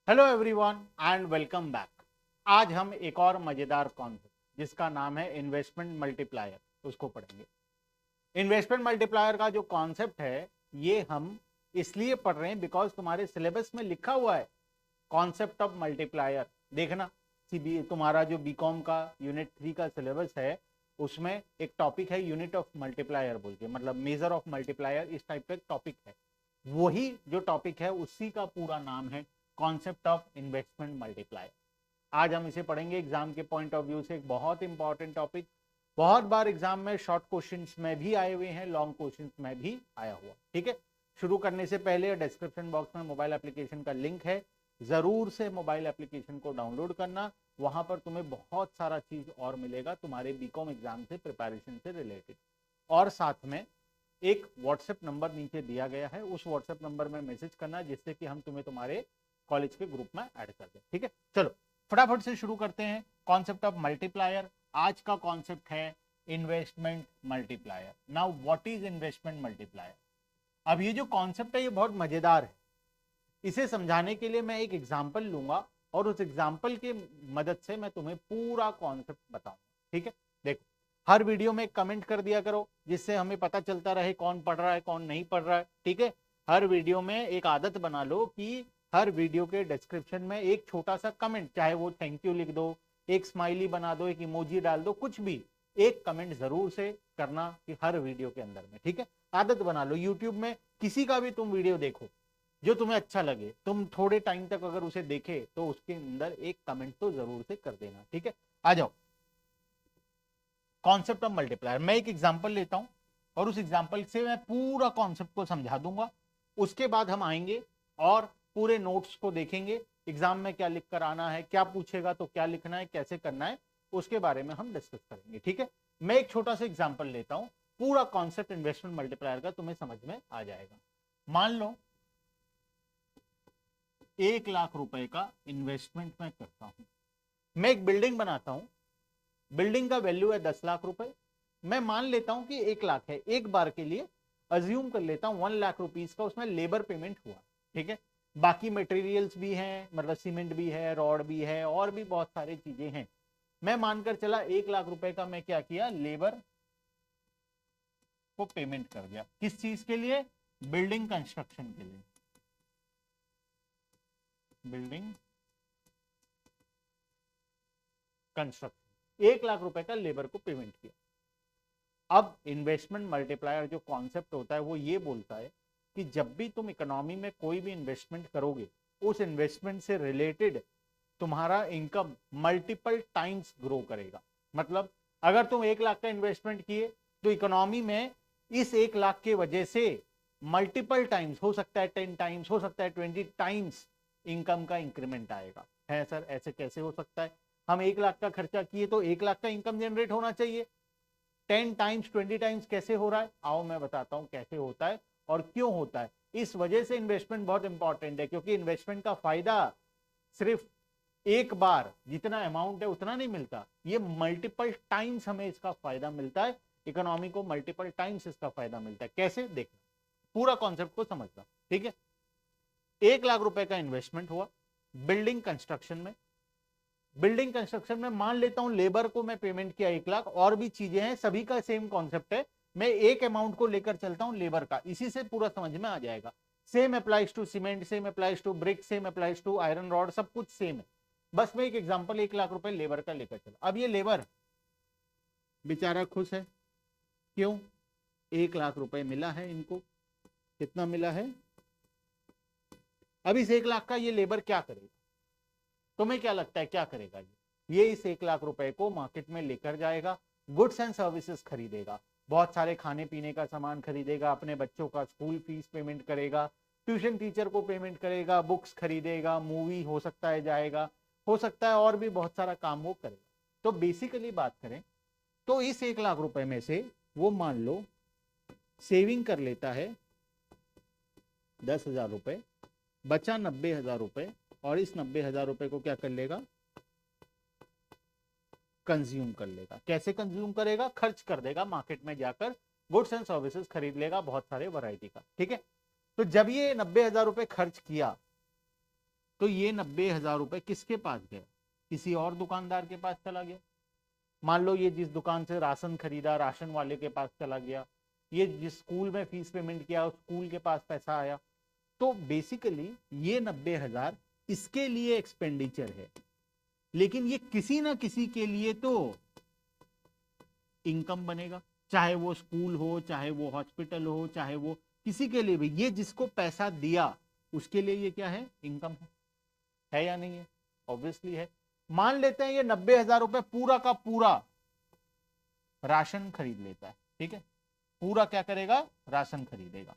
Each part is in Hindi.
Hello everyone and welcome back. आज हम एक और मजेदार कॉन्सेप्ट जिसका नाम है इन्वेस्टमेंट मल्टीप्लायर उसको पढ़ेंगे। इन्वेस्टमेंट मल्टीप्लायर का जो कॉन्सेप्ट है ये हम इसलिए पढ़ रहे हैं बिकॉज तुम्हारे सिलेबस में लिखा हुआ है कॉन्सेप्ट ऑफ मल्टीप्लायर। देखना सीबी तुम्हारा जो बीकॉम का यूनिट 3 का सिलेबस है उसमें एक टॉपिक है यूनिट ऑफ मल्टीप्लायर बोल के, मतलब मेजर ऑफ मल्टीप्लायर, इस टाइप का एक टॉपिक है। वही जो टॉपिक है उसी का पूरा नाम है कॉन्सेप्ट ऑफ इन्वेस्टमेंट मल्टीप्लायर। आज हम इसे पढ़ेंगे एग्जाम के पॉइंट ऑफ व्यू से। एक बहुत इंपॉर्टेंट टॉपिक, बहुत बार एग्जाम में शॉर्ट क्वेश्चंस में भी आए हुए हैं, लॉन्ग क्वेश्चंस में भी आया हुआ। ठीक है, शुरू करने से पहले डिस्क्रिप्शन बॉक्स में मोबाइल एप्लीकेशन का लिंक है, जरूर से मोबाइल एप्लीकेशन को डाउनलोड करना। वहां पर तुम्हें बहुत सारा चीज और मिलेगा तुम्हारे बीकॉम एग्जाम से प्रिपरेशन से रिलेटेड। और साथ में एक व्हाट्सएप नंबर नीचे दिया गया है, उस व्हाट्सएप नंबर में मैसेज करना जिससे कि हम तुम्हें तुम्हारे कॉलेज के ग्रुप में ऐड कर दें। ठीक है, चलो फटाफट से शुरू करते हैं कॉन्सेप्ट ऑफ मल्टीप्लायर। आज का कॉन्सेप्ट है investment multiplier. Now what is investment multiplier? अब ये जो कॉन्सेप्ट है ये बहुत मजेदार है। इसे समझाने के लिए मैं एक एग्जाम्पल लूंगा और उस एग्जाम्पल के मदद से मैं तुम्हें पूरा कॉन्सेप्ट बताऊंगा। ठीक है, देखो हर वीडियो में कमेंट कर दिया करो जिससे हमें पता चलता रहे कौन पढ़ रहा है कौन नहीं पढ़ रहा है। ठीक है, हर वीडियो में एक आदत बना लो कि हर वीडियो के डिस्क्रिप्शन में एक छोटा सा कमेंट, चाहे वो थैंक यू लिख दो, एक स्माइली बना दो, एक इमोजी डाल दो, कुछ भी एक कमेंट जरूर से करना कि हर वीडियो के अंदर में। ठीक है, आदत बना लो। यूट्यूब में किसी का भी तुम वीडियो देखो जो तुम्हें अच्छा लगे, तुम थोड़े टाइम तक अगर उसे देखे तो उसके अंदर एक कमेंट तो जरूर से कर देना। ठीक है, आ जाओ कॉन्सेप्ट ऑफ मल्टीप्लायर। मैं एक एग्जांपल लेता हूं और उस एग्जांपल से मैं पूरा कॉन्सेप्ट को समझा दूंगा। उसके बाद हम आएंगे और पूरे नोट्स को देखेंगे, एग्जाम में क्या लिख कर आना है, क्या पूछेगा तो क्या लिखना है, कैसे करना है, उसके बारे में हम डिस्कस करेंगे। ठीक है, मैं एक छोटा सा एग्जांपल लेता हूं, पूरा कॉन्सेप्ट इन्वेस्टमेंट मल्टीप्लायर का तुम्हें समझ में आ जाएगा। मान लो 1 लाख रुपए का इन्वेस्टमेंट मैं करता हूं। मैं एक बिल्डिंग बनाता हूं, बिल्डिंग का वैल्यू है 10 लाख रुपए। मैं मान लेता हूं कि 1 लाख है, एक बार के लिए अज्यूम कर लेता हूं 1 लाख रुपीज का उसमें लेबर पेमेंट हुआ। ठीक है, बाकी मटेरियल्स भी हैं, मतलब सीमेंट भी है, रॉड भी है, और भी बहुत सारी चीजें हैं। मैं मानकर चला 1 लाख रुपए का मैं क्या किया, लेबर को पेमेंट कर दिया। किस चीज के लिए? बिल्डिंग कंस्ट्रक्शन के लिए। बिल्डिंग कंस्ट्रक्शन 1 लाख रुपए का लेबर को पेमेंट किया। अब इन्वेस्टमेंट मल्टीप्लायर जो कॉन्सेप्ट होता है वो ये बोलता है कि जब भी तुम इकोनॉमी में कोई भी इन्वेस्टमेंट करोगे उस इन्वेस्टमेंट से रिलेटेड तुम्हारा इनकम मल्टीपल टाइम्स ग्रो करेगा। मतलब अगर तुम 1 लाख का इन्वेस्टमेंट किए तो इकोनॉमी में इस 1 लाख के वजह से मल्टीपल टाइम्स, हो सकता है 10 टाइम्स, हो सकता है 20 टाइम्स इनकम का इंक्रीमेंट आएगा। है सर, ऐसे कैसे हो सकता है? हम 1 लाख का खर्चा किए तो 1 लाख का इनकम जनरेट होना चाहिए। 10 टाइम्स 20 टाइम्स कैसे हो रहा है? आओ मैं बताता हूं कैसे होता है और क्यों होता है। इस वजह से इन्वेस्टमेंट बहुत इंपॉर्टेंट है, क्योंकि इन्वेस्टमेंट का फायदा सिर्फ एक बार जितना अमाउंट है उतना नहीं मिलता, ये मल्टीपल टाइम्स हमें इसका फायदा मिलता है। इकोनॉमी को मल्टीपल टाइम्स इसका फायदा मिलता है। कैसे? देखना, पूरा कॉन्सेप्ट को समझना। ठीक है, 1 लाख रुपए का इन्वेस्टमेंट हुआ बिल्डिंग कंस्ट्रक्शन में। बिल्डिंग कंस्ट्रक्शन में मान लेता हूं लेबर को मैं पेमेंट किया 1 लाख, और भी चीजें हैं, सभी का सेम कॉन्सेप्ट है। मैं एक अमाउंट को लेकर चलता हूं लेबर का, इसी से पूरा समझ में आ जाएगा। Same applies to cement, same applies to brick, same applies to iron rod, सब कुछ सेम है। बस मैं एक एग्जांपल 1 लाख रुपए लेबर का लेकर चला। अब ये लेबर बेचारा खुश है, क्यों? 1 लाख रुपए मिला है इनको। कितना मिला है? अब इस 1 लाख का ये लेबर क्या करेगा? तुम्हें क्या लगता है क्या करेगा? ये इस 1 लाख रुपए को मार्केट में लेकर जाएगा, गुड्स एंड सर्विसेज खरीदेगा, बहुत सारे खाने पीने का सामान खरीदेगा, अपने बच्चों का स्कूल फीस पेमेंट करेगा, ट्यूशन टीचर को पेमेंट करेगा, बुक्स खरीदेगा, मूवी हो सकता है जाएगा, हो सकता है और भी बहुत सारा काम वो करेगा। तो बेसिकली बात करें तो इस 1 लाख रुपए में से वो मान लो सेविंग कर लेता है 10,000 रुपए, बचा 90,000 रुपए, और इस 90,000 रुपए को क्या कर लेगा? कंज्यूम कर लेगा। कैसे कंज्यूम करेगा? खर्च कर देगा, मार्केट में जाकर गुड्स एंड सर्विसेज खरीद लेगा, बहुत सारे वैरायटी का। ठीक है, तो जब ये 90,000 रुपए खर्च किया तो ये 90,000 रुपए किसके पास गया? किसी और दुकानदार के पास चला गया। मान लो ये जिस दुकान से राशन खरीदा, राशन वाले के पास चला गया। ये जिस स्कूल में फीस पेमेंट किया, उस स्कूल के पास पैसा आया। तो बेसिकली ये 90,000 इसके लिए एक्सपेंडिचर है, लेकिन ये किसी ना किसी के लिए तो इनकम बनेगा। चाहे वो स्कूल हो, चाहे वो हॉस्पिटल हो, चाहे वो किसी के लिए भी, ये जिसको पैसा दिया उसके लिए ये क्या है? इनकम है या नहीं है? ऑब्वियसली है। मान लेते हैं ये 90,000 रुपए पूरा का पूरा राशन खरीद लेता है, ठीक है, पूरा क्या करेगा? राशन खरीदेगा।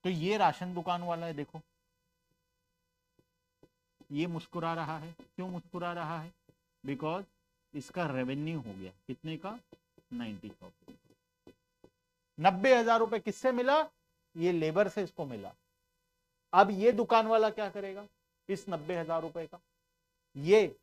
तो ये राशन दुकान वाला है, देखो ये मुस्कुरा रहा है। क्यों मुस्कुरा रहा है? बिकॉज इसका रेवेन्यू हो गया कितने का? 90,000। 90,000 रुपए किससे मिला? ये लेबर से इसको मिला। अब ये दुकान वाला क्या करेगा? इस 90,000 रुपए का ये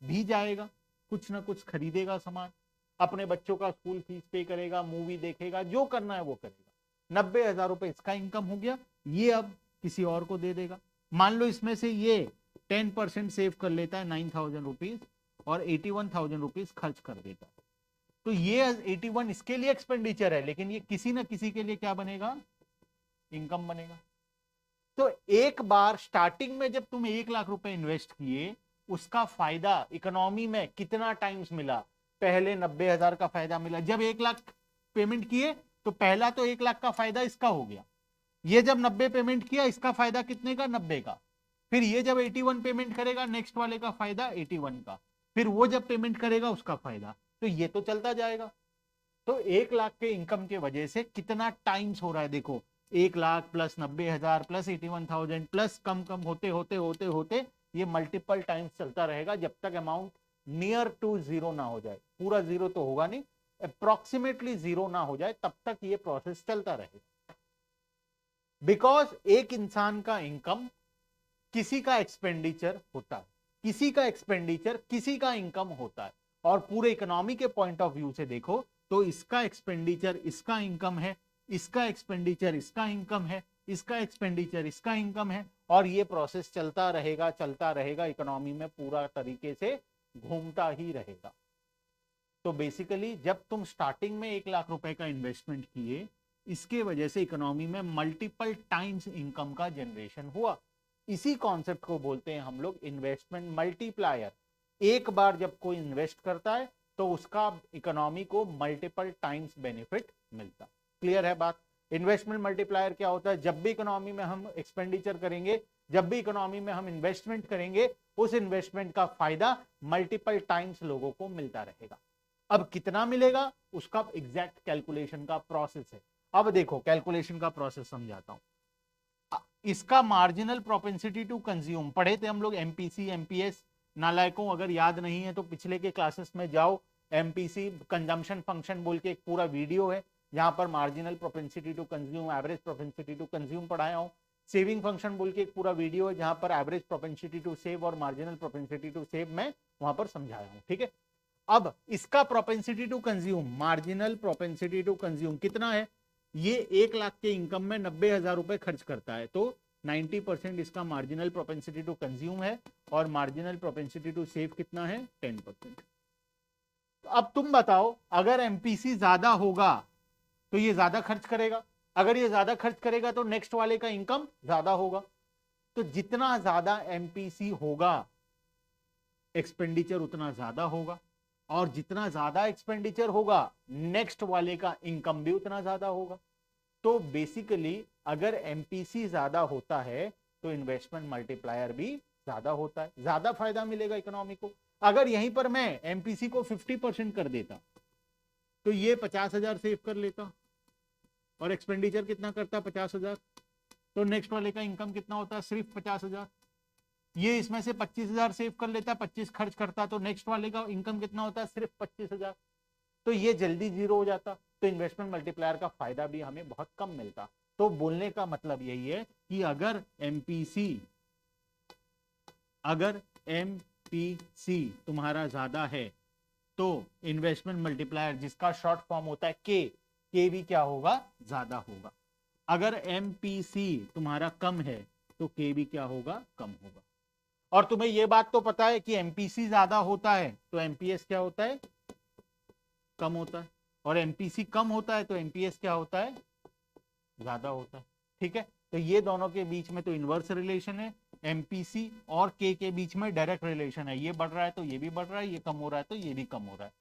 भी जाएगा, कुछ ना कुछ खरीदेगा सामान, अपने बच्चों का स्कूल फीस पे करेगा, मूवी देखेगा, जो करना है वो करेगा। 90,000 रुपए इसका इनकम हो गया। ये अब किसी और को दे देगा। मान लो इसमें से ये 10% सेव कर लेता है, 9,000 रुपीज, और 81,000 रुपीज खर्च कर देता है। तो ये 81 इसके लिए एक्सपेंडिचर है, लेकिन ये किसी ना किसी के लिए क्या बनेगा? इनकम बनेगा। तो एक बार स्टार्टिंग में जब तुम 1 लाख रुपए इन्वेस्ट किए, उसका फायदा इकोनॉमी में कितना टाइम्स मिला? पहले 90,000 का फायदा मिला। जब 1 लाख पेमेंट किए तो पहला तो 1 लाख का फायदा इसका हो गया। ये जब 90 पेमेंट किया, इसका फायदा कितने का? 90 का। फिर ये जब 81 पेमेंट करेगा, नेक्स्ट वाले का फायदा 81 का। फिर वो जब पेमेंट करेगा, उसका फायदा। तो ये तो चलता जाएगा। तो 1 लाख के इनकम के वजह से कितना टाइम्स हो रहा है देखो। 1 लाख प्लस 90,000 प्लस 81,000 प्लस कम कम होते होते होते होते ये मल्टीपल टाइम्स चलता रहेगा, जब तक अमाउंट नियर टू जीरो ना हो जाए। पूरा जीरो तो होगा नहीं, अप्रोक्सीमेटली जीरो ना हो जाए, तब तक ये प्रोसेस चलता रहेगा। बिकॉज एक इंसान का इनकम किसी का एक्सपेंडिचर होता है, किसी का एक्सपेंडिचर किसी का इनकम होता है। और पूरे इकोनॉमी के पॉइंट ऑफ व्यू से देखो तो इसका एक्सपेंडिचर इसका इनकम है, इसका एक्सपेंडिचर इसका इनकम है, इसका एक्सपेंडिचर इसका इनकम है, और ये प्रोसेस चलता रहेगा, इकोनॉमी में पूरा तरीके से घूमता ही रहेगा। तो बेसिकली जब तुम स्टार्टिंग में 1 लाख रुपए का इन्वेस्टमेंट किए, इसके वजह से इकोनॉमी में मल्टीपल टाइम्स इनकम का जनरेशन हुआ। इसी कॉन्सेप्ट को बोलते हैं हम लोग इन्वेस्टमेंट मल्टीप्लायर। एक बार जब कोई इन्वेस्ट करता है तो उसका इकोनॉमी को मल्टीपल टाइम्स बेनिफिट मिलता। क्लियर है बात? इन्वेस्टमेंट मल्टीप्लायर क्या होता है? जब भी इकोनॉमी में हम एक्सपेंडिचर करेंगे, जब भी इकोनॉमी में हम इन्वेस्टमेंट करेंगे, उस इन्वेस्टमेंट का फायदा मल्टीपल टाइम्स लोगों को मिलता रहेगा। अब कितना मिलेगा उसका एग्जैक्ट कैलकुलेशन का प्रोसेस है। अब देखो कैलकुलेशन का प्रोसेस समझाता हूं। इसका मार्जिनल प्रोपेंसिटी टू कंज्यूम पढ़े थे हम लोग, एमपीसी एमपीएस। नालायकों अगर याद नहीं है तो पिछले के क्लासेस में जाओ, एमपीसी कंजम्पशन फंक्शन बोल के एक पूरा वीडियो है जहां पर marginal propensity to consume, average propensity to consume पढ़ाया हूं। सेविंग फंक्शन बोल के एक पूरा वीडियो है जहां पर एवरेज प्रोपेंसिटी टू सेव और मार्जिनल प्रोपेंसिटी टू सेव मैं वहां पर समझाया हूं, ठीक है। अब इसका propensity to consume, marginal propensity to consume कितना है? ये 1 लाख के इनकम में 90,000 रुपए खर्च करता है, तो 90% इसका मार्जिनल प्रोपेंसिटी टू कंज्यूम है, और मार्जिनल प्रोपेंसिटी टू सेव कितना है? 10%। तो अब तुम बताओ, अगर एमपीसी ज्यादा होगा तो ये ज्यादा खर्च करेगा, अगर ये ज्यादा खर्च करेगा तो नेक्स्ट वाले का इनकम ज्यादा होगा। तो जितना ज्यादा एमपीसी होगा, एक्सपेंडिचर उतना ज्यादा होगा, और जितना ज्यादा एक्सपेंडिचर होगा, नेक्स्ट वाले का इनकम भी उतना ज्यादा होगा। तो बेसिकली अगर एमपीसी ज्यादा होता है तो इन्वेस्टमेंट मल्टीप्लायर भी ज्यादा होता है, ज्यादा फायदा मिलेगा इकोनॉमी को। अगर यहीं पर मैं एमपीसी को 50% कर देता तो ये 50,000 सेव कर लेता, और एक्सपेंडिचर कितना करता? 50,000। तो नेक्स्ट वाले का इनकम कितना होता? सिर्फ 50,000। ये इसमें से 25,000 सेव कर लेता, 25 खर्च करता, तो नेक्स्ट वाले का इनकम कितना होता? सिर्फ 25,000। तो ये जल्दी जीरो हो जाता। तो इन्वेस्टमेंट मल्टीप्लायर का फायदा भी हमें बहुत कम मिलता। तो बोलने का मतलब यही है कि अगर एमपीसी तुम्हारा ज्यादा है तो इन्वेस्टमेंट मल्टीप्लायर, जिसका शॉर्ट फॉर्म होता है के भी क्या होगा? ज्यादा होगा। अगर एमपीसी तुम्हारा कम है तो के भी क्या होगा? कम होगा। और तुम्हें ये बात तो पता है कि एमपीसी ज्यादा होता है तो एमपीएस क्या होता है, कम होता है, और एमपीसी कम होता है तो एमपीएस क्या होता है, ज्यादा होता है। ठीक है, तो ये दोनों के बीच में तो इनवर्स रिलेशन है, एमपीसी और के बीच में डायरेक्ट रिलेशन है, ये बढ़ रहा है तो ये भी बढ़ रहा है, ये कम हो रहा है तो ये भी कम हो रहा है।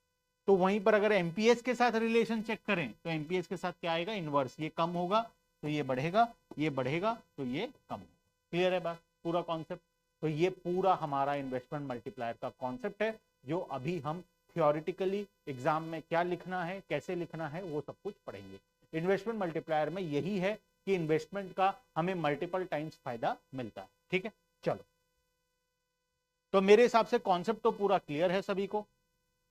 तो वहीं पर अगर एमपीएस के साथ रिलेशन चेक करें तो एमपीएस के साथ क्या आएगा, इनवर्स, ये कम होगा तो ये बढ़ेगा, ये बढ़ेगा तो ये कम होगा। क्लियर है बात, पूरा कॉन्सेप्ट। तो ये पूरा हमारा इन्वेस्टमेंट मल्टीप्लायर का कॉन्सेप्ट है, जो अभी हम थियोरिटिकली एग्जाम में क्या लिखना है, कैसे लिखना है, वो सब कुछ पढ़ेंगे। इन्वेस्टमेंट मल्टीप्लायर में यही है कि इन्वेस्टमेंट का हमें मल्टीपल टाइम्स फायदा मिलता है। ठीक है, चलो, तो मेरे हिसाब से कॉन्सेप्ट तो पूरा क्लियर है सभी को।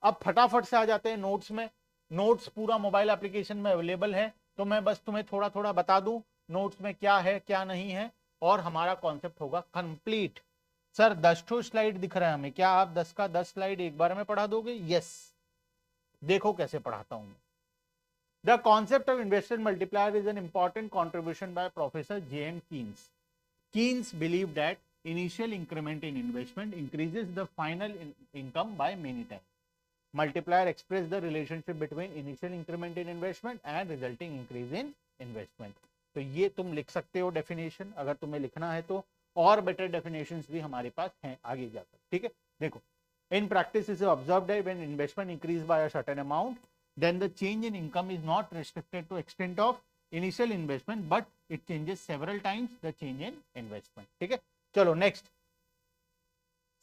अब फटाफट से आ जाते हैं नोट्स में। नोट्स पूरा मोबाइल एप्लीकेशन में अवेलेबल है, तो मैं बस तुम्हें थोड़ा थोड़ा बता दूं नोट्स में क्या है क्या नहीं है, और हमारा कॉन्सेप्ट होगा कंप्लीट। सर 10 ठो स्लाइड दिख रहा है हमें, क्या आप 10 का 10 स्लाइड एक बार में पढ़ा दोगे? यस, देखो कैसे पढ़ाता हूं। The concept of investment multiplier is an important contribution by professor J.M. Keynes. Keynes believed that initial increment in investment increases the final income by many times. Multiplier express the relationship between initial increment in investment and resulting increase in investment. तो ये तुम लिख सकते हो डेफिनेशन, अगर तुम्हें लिखना है तो, और बेटर डेफिनेशंस भी हमारे पास हैं आगे जाकर। ठीक है, देखो, in practice is observed that when investment increase by a certain amount, then the change in income is not restricted to extent of initial investment, but it changes several times the change in investment. ठीक है, चलो नेक्स्ट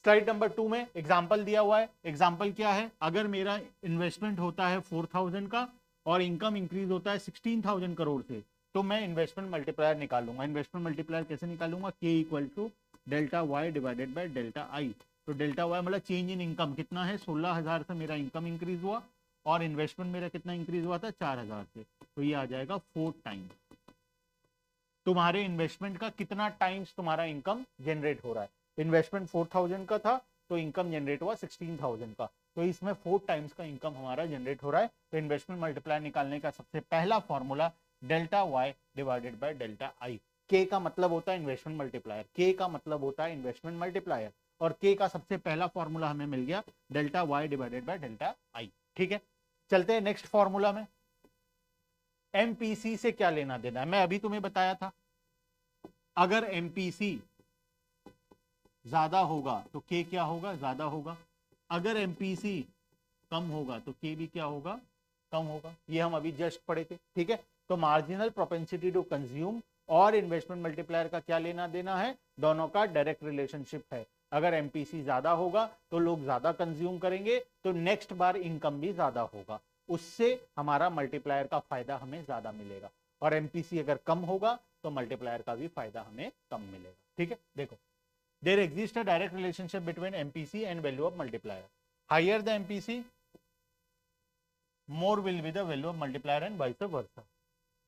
स्लाइड नंबर 2 में एग्जांपल दिया हुआ है। एग्जांपल क्या है, अगर मेरा इन्वेस्टमेंट होता है 4000 का और इनकम इंक्रीज होता है 16000 करोड़ से, तो मैं इन्वेस्टमेंट मल्टीप्लायर निकालूंगा। इन्वेस्टमेंट मल्टीप्लायर कैसे निकालूंगा, K equal to delta Y divided by delta I. तो डेल्टा वाई मतलब चेंज इन इनकम कितना है, 16000 से मेरा इनकम इंक्रीज हुआ और इन्वेस्टमेंट मेरा कितना इंक्रीज हुआ था, 4000 से, तो ये आ जाएगा 4 टाइम्स। तुम्हारे इन्वेस्टमेंट का कितना टाइम्स तुम्हारा इनकम जनरेट हो रहा है। इन्वेस्टमेंट 4000 का था तो इनकम जनरेट हुआ 16000 का, तो इसमें 4 टाइम्स का इनकम हमारा जनरेट हो रहा है। तो इन्वेस्टमेंट मल्टीप्लायर निकालने का सबसे पहला formula delta Y divided by delta I. K का मतलब होता है इन्वेस्टमेंट मल्टीप्लायर, के का मतलब होता है इन्वेस्टमेंट मल्टीप्लायर, और के का सबसे पहला फॉर्मूला हमें मिल गया delta Y divided by delta I. ठीक है, चलते हैं नेक्स्ट फॉर्मूला में। एमपीसी से क्या लेना देना है, मैं अभी तुम्हें बताया था, अगर एमपीसी ज्यादा होगा तो के क्या होगा, ज्यादा होगा। अगर एमपीसी कम होगा तो के भी क्या होगा, कम होगा। ये हम अभी जस्ट पढ़े थे। ठीक है, तो मार्जिनल प्रोपेंसिटी टू कंज्यूम और इन्वेस्टमेंट मल्टीप्लायर का क्या लेना देना है, दोनों का डायरेक्ट रिलेशनशिप है। अगर एमपीसी ज्यादा होगा तो लोग ज्यादा कंज्यूम करेंगे, तो नेक्स्ट बार इनकम भी ज्यादा होगा, उससे हमारा मल्टीप्लायर का फायदा हमें ज्यादा मिलेगा। और एमपीसी अगर कम होगा तो मल्टीप्लायर का भी फायदा हमें कम मिलेगा। ठीक है, देखो, there exists a direct relationship between MPC and value of multiplier. Higher the MPC, more will be the value of multiplier and vice versa.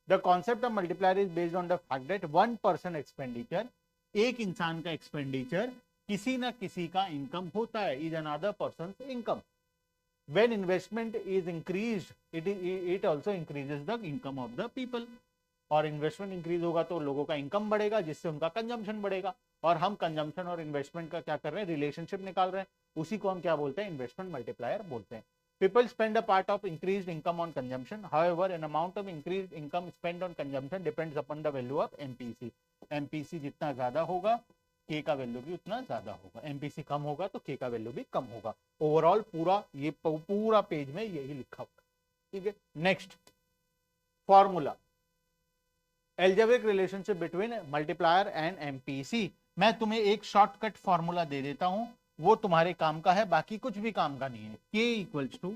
The concept of multiplier is based on the fact that one person expenditure, एक इंसान का एक्सपेंडिचर किसी ना किसी का इनकम होता है, is another person's income. When investment is increased, it also increases the income of the people. और इन्वेस्टमेंट इंक्रीज होगा तो लोगों का इनकम बढ़ेगा, जिससे उनका कंजम्पशन बढ़ेगा, और हम कंजम्पशन और इन्वेस्टमेंट का क्या कर रहे हैं, रिलेशनशिप निकाल रहे हैं, उसी को हम क्या बोलते हैं, इन्वेस्टमेंट मल्टीप्लायर बोलते हैं। People spend a part of increased income on consumption. However, an amount of increased income spent on consumption depends upon the value of MPC. MPC जितना ज्यादा होगा, के का वैल्यू भी उतना ज्यादा होगा। एमपीसी कम होगा तो के का वैल्यू भी कम होगा। ओवरऑल पूरा पेज में यही लिखा हुआ। ठीक है, next formula, algebraic relationship between multiplier and MPC. मैं तुम्हें एक शॉर्टकट फॉर्मूला दे देता हूं, वो तुम्हारे काम का है, बाकी कुछ भी काम का नहीं है। K equals to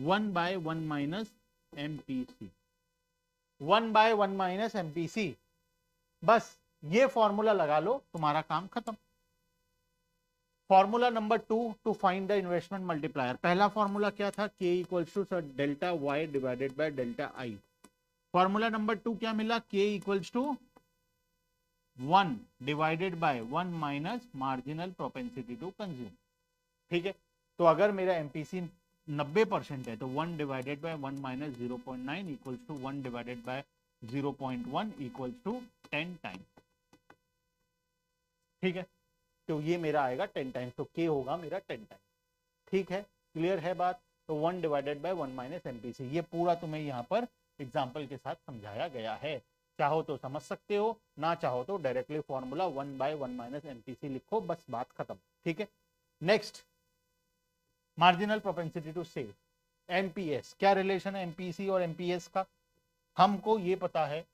1/1 minus MPC, 1/1 minus MPC, बस ये फॉर्मूला लगा लो, तुम्हारा काम खत्म। Formula number 2 to find the investment multiplier. पहला फॉर्मूला क्या था, K equals to delta Y divided by delta I. Formula number 2 क्या मिला, K equals to 1 divided by 1 minus marginal propensity to consume. ठीक है, तो अगर मेरा एमपीसी 90% है तो 1 divided by 1 minus 0.9 equals to 1 divided by 0.1 equals to 10 times. ठीक है, तो ये मेरा आएगा 10 टाइम्स, तो के होगा मेरा 10 टाइम्स। ठीक है, क्लियर है बात। तो 1 डिवाइडेड बाय 1 माइनस एमपीसी, ये पूरा तुम्हें यहाँ पर एग्जाम्पल के साथ समझाया गया है। चाहो तो समझ सकते हो, ना चाहो तो directly formula 1 by 1 minus MPC लिखो, बस बात खत्म। ठीक है, next marginal propensity to save, MPS. क्या रिलेशन है एमपीसी और एमपीएस का? हमको ये पता है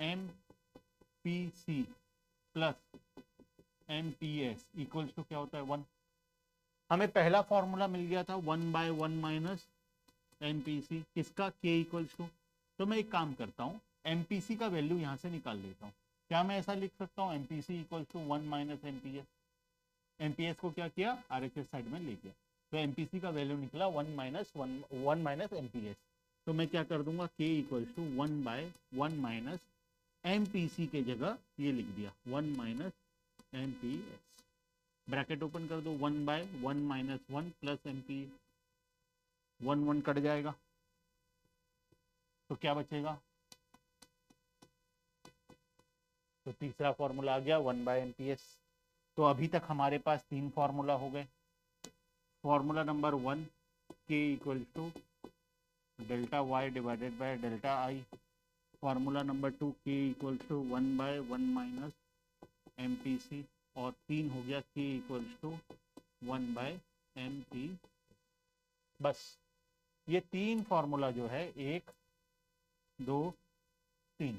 MPC plus MPS equals to क्या होता है 1। हमें पहला फॉर्मूला मिल गया था 1 बाय 1 माइनस एमपीसी, किसका? के इक्वल्स टू। तो मैं एक काम करता हूँ, एमपीसी का वैल्यू यहाँ से निकाल लेता हूँ। क्या मैं ऐसा लिख सकता हूँ MPC equals to 1 minus MPS. MPS को क्या किया? आरएचएस साइड में ले गया, तो एमपीसी का वैल्यू निकला 1 माइनस एमपीएस। तो मैं क्या कर दूंगा, K equals to 1 by 1 minus MPC के जगह ये लिख दिया 1 माइनस एमपीएस। ब्रैकेट ओपन कर दो, 1 by 1 minus 1 plus MP, 1 1 cut जाएगा, तो क्या बचेगा? तो तीसरा फॉर्मूला आ गया 1 बाय एमपीएस। तो अभी तक हमारे पास 3 फॉर्मूला हो गए। Formula number 1 K equal to delta Y divided by delta I. Formula number 2 K equal to 1 by 1 minus MPC. और 3 हो गया के इक्वल टू 1 बाय एमपी। बस ये 3 फॉर्मूला जो है 1 2 3,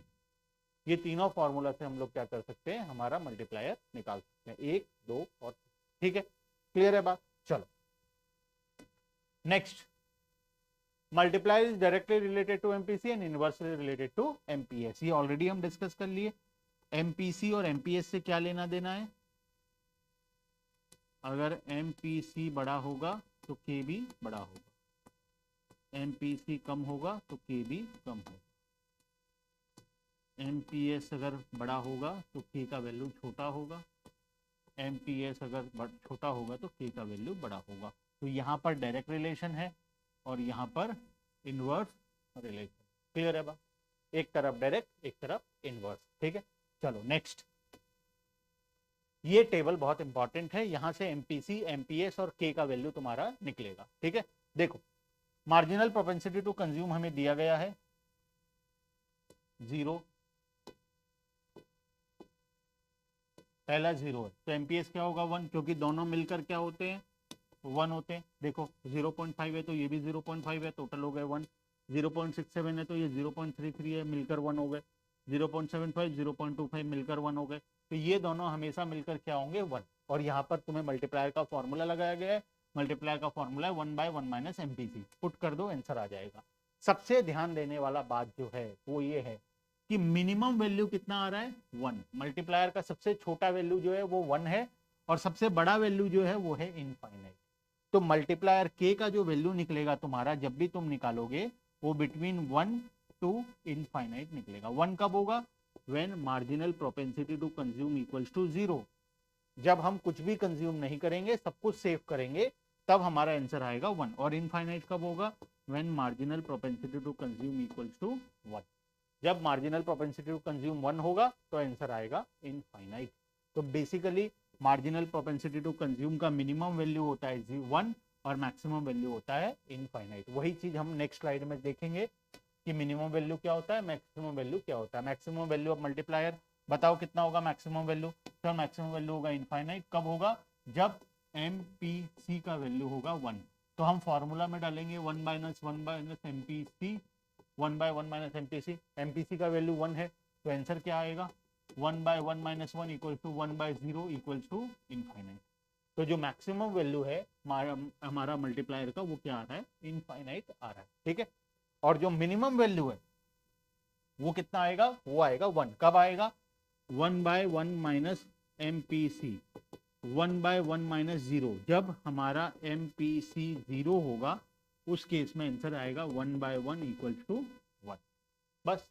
ये तीनों फॉर्मूला से हम लोग क्या कर सकते हैं, हमारा मल्टीप्लायर निकाल सकते हैं, 1 2 और 3। ठीक है, क्लियर है बात। चलो next, multiplier is directly related to MPC and inversely related to MPS. ये ऑलरेडी हम डिस्कस कर लिए। एमपीसी और एमपीएस से क्या लेना देना है? अगर एमपीसी बड़ा होगा तो के भी बड़ा होगा, एमपीसी कम होगा तो के भी कम होगा। एमपीएस अगर बड़ा होगा तो के का वैल्यू छोटा होगा, एमपीएस अगर छोटा होगा तो के का वैल्यू बड़ा होगा। तो यहाँ पर डायरेक्ट रिलेशन है और यहाँ पर इनवर्स रिलेशन। क्लियर है बात? एक तरफ डायरेक्ट, एक तरफ इनवर्स। ठीक है, चलो नेक्स्ट। ये टेबल बहुत इंपॉर्टेंट है, यहां से एमपीसी एमपीएस और के का वैल्यू तुम्हारा निकलेगा। ठीक है, देखो मार्जिनल प्रोपेंसिटी टू कंज्यूम हमें दिया गया है 0, पहला 0 है, तो एमपीएस क्या होगा 1, क्योंकि दोनों मिलकर क्या होते हैं 1 होते हैं। देखो 0.5 है तो ये भी 0.5 है, टोटल हो गए 1। 0.67 है तो ये 0.33 है, मिलकर 1 हो गए। 0.75 0.25 मिलकर 1 हो गए। तो ये दोनों हमेशा मिलकर क्या होंगे 1। और यहाँ पर तुम्हें मल्टीप्लायर का फॉर्मूला लगाया गया है, मल्टीप्लायर का फॉर्मूला है 1 बाय 1 माइनस एमपीसी। पुट कर दो, आंसर आ जाएगा। सबसे ध्यान देने वाला बात जो है वो ये है कि मिनिमम वैल्यू कितना आ रहा है 1। मल्टीप्लायर का सबसे छोटा वैल्यू जो है वो 1 है और सबसे बड़ा वैल्यू जो है वो है इनफाइनाइट। तो मल्टीप्लायर के का जो वैल्यू निकलेगा तुम्हारा जब भी तुम निकालोगे वो बिटवीन 1 टू इनफाइनाइट निकलेगा। 1 कब होगा? When marginal propensity to consume equals to 0। जब हम कुछ भी कंज्यूम नहीं करेंगे, सब कुछ सेव करेंगे, तब हमारा आंसर आएगा 1। और इनफाइनाइट कब होगा? When marginal propensity to consume equals to 1। जब मार्जिनल प्रोपेंसिटी टू कंज्यूम 1 होगा तो आंसर आएगा इनफाइनाइट। तो basically marginal propensity to consume का मिनिमम वैल्यू होता है 1 और मैक्सिमम वैल्यू होता है इनफाइनाइट। वही चीज हम नेक्स्ट स्लाइड में देखेंगे कि मिनिमम वैल्यू क्या होता है, मैक्सिमम वैल्यू क्या होता है। मैक्सिमम वैल्यू ऑफ मल्टीप्लायर बताओ कितना होगा मैक्सिमम वैल्यू? तो मैक्सिमम वैल्यू होगा इनफाइनाइट। कब होगा? जब एमपीसी का वैल्यू होगा 1। तो हम फॉर्मूला में डालेंगे 1 minus MPC, 1 by 1 minus MPC. MPC का वैल्यू 1 है तो आंसर क्या आएगा? 1 by 1 minus 1 equal to 1 by 0 equal to infinite. तो जो मैक्सिमम वैल्यू है हमारा मल्टीप्लायर का वो क्या आ रहा है? इनफाइनाइट आ रहा है। ठीक है, और जो मिनिमम वैल्यू है वो कितना आएगा? वो आएगा 1। कब आएगा? 1 by 1 minus MPC, 1 by 1 minus 0। जब हमारा एमपीसी 0 होगा उस केस में आंसर आएगा 1 बाय 1 इक्वल टू 1। बस,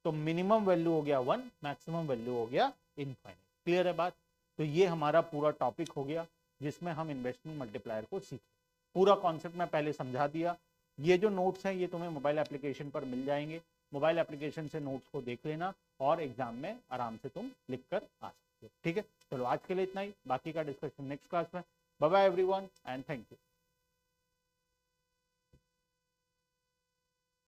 तो मिनिमम वैल्यू हो गया 1, मैक्सिमम वैल्यू हो गया इनफाइनाइट। क्लियर है बात? तो ये हमारा पूरा टॉपिक हो गया जिसमें हम इन्वेस्टमेंट मल्टीप्लायर को सीखे। पूरा कॉन्सेप्ट मैं पहले समझा दिया। ये जो नोट्स हैं ये तुम्हें मोबाइल एप्लीकेशन पर मिल जाएंगे, मोबाइल एप्लीकेशन से नोट्स को देख लेना और एग्जाम में आराम से तुम लिख कर आ सकते हो। ठीक है, चलो आज के लिए इतना ही, बाकी का डिस्कशन नेक्स्ट क्लास में। Bye bye everyone and thank you.